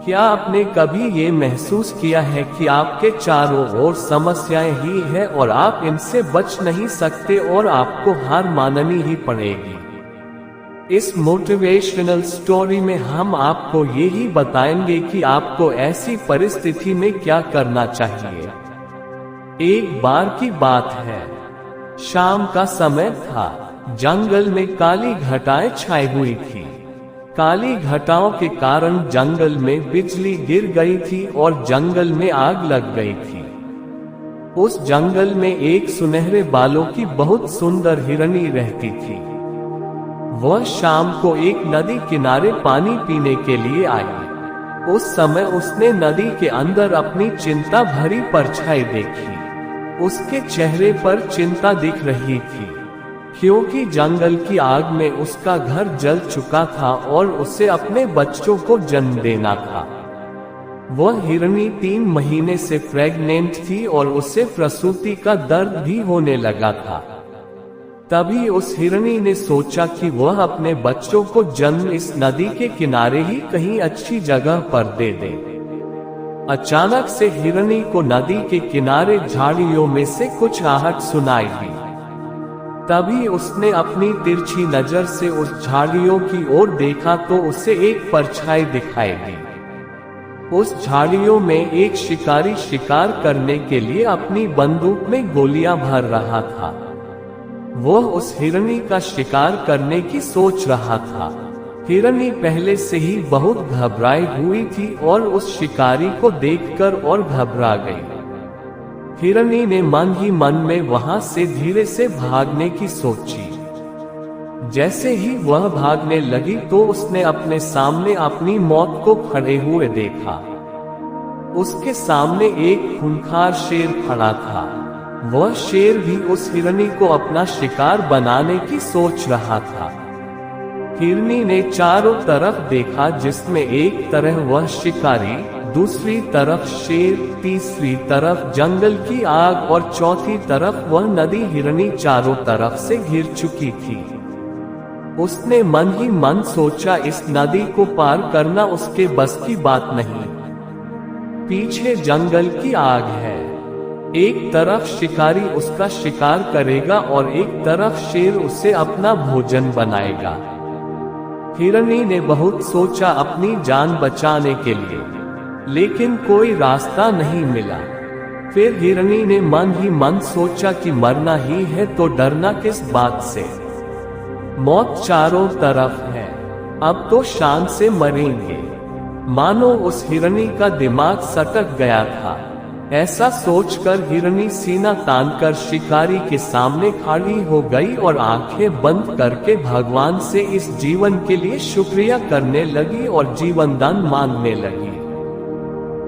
क्या आपने कभी ये महसूस किया है कि आपके चारों ओर समस्याएं ही है और आप इनसे बच नहीं सकते और आपको हार माननी ही पड़ेगी? इस मोटिवेशनल स्टोरी में हम आपको यही बताएंगे कि आपको ऐसी परिस्थिति में क्या करना चाहिए। एक बार की बात है, शाम का समय था। जंगल में काली घटाएं छाई हुई थी। काली घटाओं के कारण जंगल में बिजली गिर गई थी और जंगल में आग लग गई थी। उस जंगल में एक सुनहरे बालों की बहुत सुंदर हिरनी रहती थी। वह शाम को एक नदी किनारे पानी पीने के लिए आई। उस समय उसने नदी के अंदर अपनी चिंता भरी परछाई देखी। उसके चेहरे पर चिंता दिख रही थी, क्योंकि जंगल की आग में उसका घर जल चुका था और उसे अपने बच्चों को जन्म देना था। वह हिरनी 3 महीने से प्रेग्नेंट थी और उसे प्रसूति का दर्द भी होने लगा था। तभी उस हिरनी ने सोचा कि वह अपने बच्चों को जन्म इस नदी के किनारे ही कहीं अच्छी जगह पर दे दे। अचानक से हिरनी को नदी के किनारे झाड़ियों में से कुछ आहट सुनाई दी। तभी उसने अपनी तिरछी नजर से उस झाड़ियों की ओर देखा तो उसे एक परछाई दिखाई दी। उस झाड़ियों में एक शिकारी शिकार करने के लिए अपनी बंदूक में गोलियां भर रहा था। वह उस हिरनी का शिकार करने की सोच रहा था। हिरनी पहले से ही बहुत घबराई हुई थी और उस शिकारी को देखकर और घबरा गई। हिरनी ने मन ही मन में वहां से धीरे से भागने की सोची। जैसे ही वह भागने लगी तो उसने अपने सामने अपनी मौत को खड़े हुए देखा। उसके सामने एक खूंखार शेर खड़ा था। वह शेर भी उस हिरनी को अपना शिकार बनाने की सोच रहा था। हिरनी ने चारों तरफ देखा, जिसमें एक तरफ वह शिकारी, दूसरी तरफ शेर, तीसरी तरफ जंगल की आग और चौथी तरफ वह नदी। हिरनी चारों तरफ से घिर चुकी थी। उसने मन ही मन सोचा, इस नदी को पार करना उसके बस की बात नहीं। पीछे जंगल की आग है। एक तरफ शिकारी उसका शिकार करेगा और एक तरफ शेर उसे अपना भोजन बनाएगा। हिरनी ने बहुत सोचा अपनी जान बचाने के लिए, लेकिन कोई रास्ता नहीं मिला। फिर हिरनी ने मन ही मन सोचा कि मरना ही है तो डरना किस बात से। मौत चारों तरफ है, अब तो शान से मरेंगे। मानो उस हिरनी का दिमाग सटक गया था। ऐसा सोचकर हिरनी सीना तानकर शिकारी के सामने खड़ी हो गई और आंखें बंद करके भगवान से इस जीवन के लिए शुक्रिया करने लगी और जीवन दान मांगने लगी।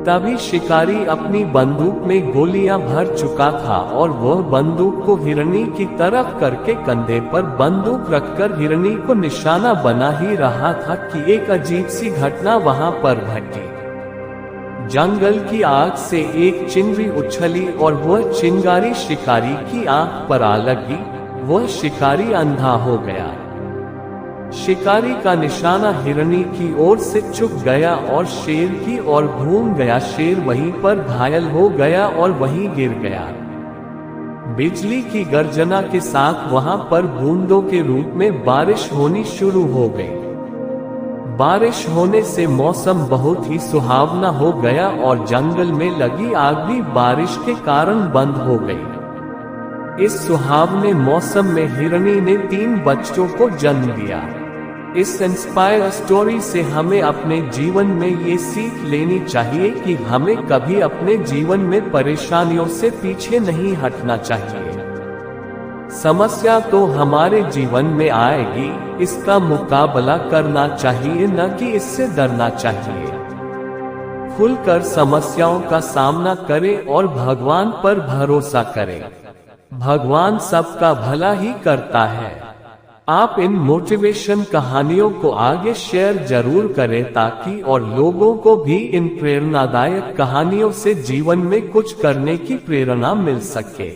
तभी शिकारी अपनी बंदूक में गोलियां भर चुका था और वह बंदूक को हिरनी की तरफ करके कंधे पर बंदूक रखकर हिरनी को निशाना बना ही रहा था कि एक अजीब सी घटना वहां पर घटी। जंगल की आग से एक चिंगारी उछली और वह चिंगारी शिकारी की आंख पर आ लगी। वह शिकारी अंधा हो गया। शिकारी का निशाना हिरनी की ओर से चुक गया और शेर की ओर घूम गया। शेर वहीं पर घायल हो गया और वहीं गिर गया। बिजली की गर्जना के साथ वहां पर बूंदों के रूप में बारिश होनी शुरू हो गई। बारिश होने से मौसम बहुत ही सुहावना हो गया और जंगल में लगी आग भी बारिश के कारण बंद हो गई। इस सुहावने मौसम में हिरनी ने 3 बच्चों को जन्म दिया। इस इंस्पायर स्टोरी से हमें अपने जीवन में ये सीख लेनी चाहिए कि हमें कभी अपने जीवन में परेशानियों से पीछे नहीं हटना चाहिए। समस्या तो हमारे जीवन में आएगी, इसका मुकाबला करना चाहिए, न कि इससे डरना चाहिए। खुलकर समस्याओं का सामना करें और भगवान पर भरोसा करें। भगवान सबका भला ही करता है। आप इन मोटिवेशन कहानियों को आगे शेयर जरूर करें ताकि और लोगों को भी इन प्रेरणादायक कहानियों से जीवन में कुछ करने की प्रेरणा मिल सके।